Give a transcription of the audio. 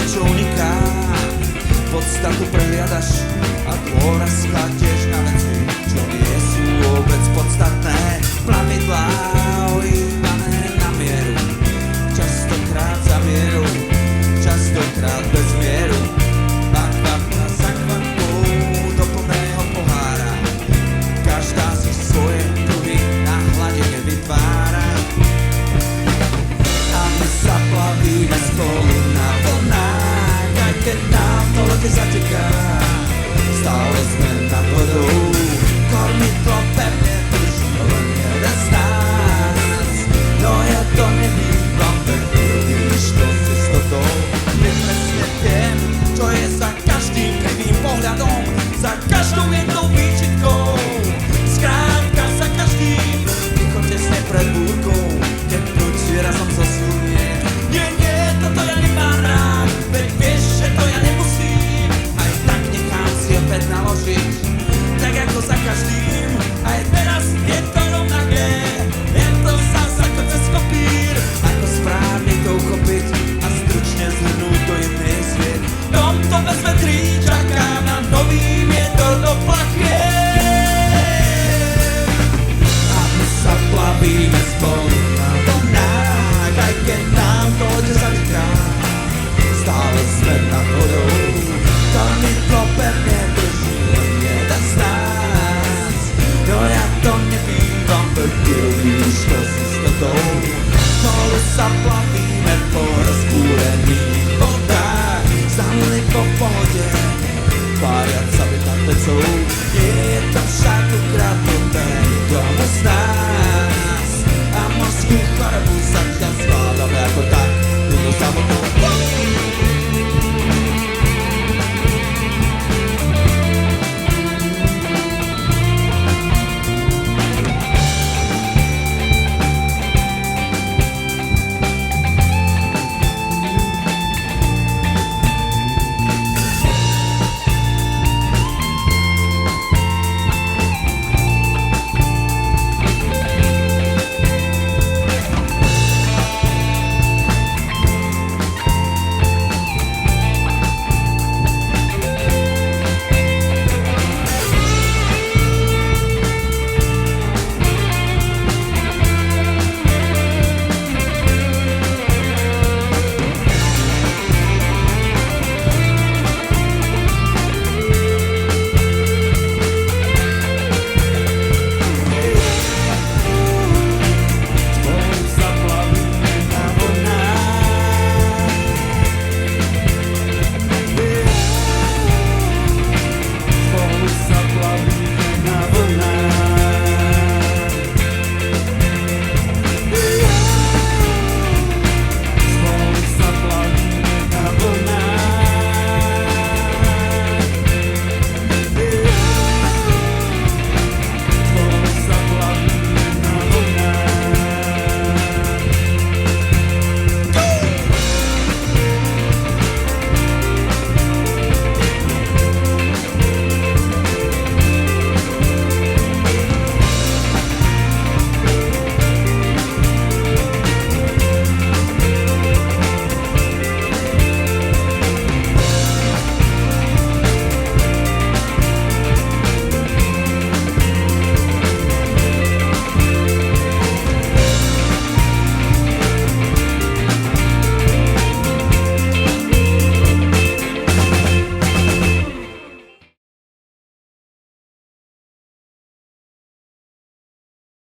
niečo uniká. Podstatu prehliadaš a dôraz kladieš na veci, čo nie sú vôbec podstatné. Plavidlá ohýbané na mieru, častokrát za mieru, častokrát bez mieru. A kvapka za kvapkou do plného pohára, každá si svoje kruhy na hladine vytvára. A my sa plavíme spolu na vlnách, aj keď nám to lode zateká, stále sme nad vodou. Kormidlo pevne drží len jeden z nás, no ja to nevnímam, tak vidíš to s istotou. Presne viem, čo je za každým krivým pohľadom, za každou jednou výčitkou. Skrátka za každým tichom tesne pred búrkou, keď prúď razom zosunie. Nie, nie, toto ja nemám rád, veď vieš, že to ja nemusím. Aj tak nechám si opäť naložiť, tak ako za každým. Aj teraz je to rovnaké, je to zas ako cez kopír. Ako správne to uchopiť a stručne zhrnúť do jednej sviet. Tom to vezme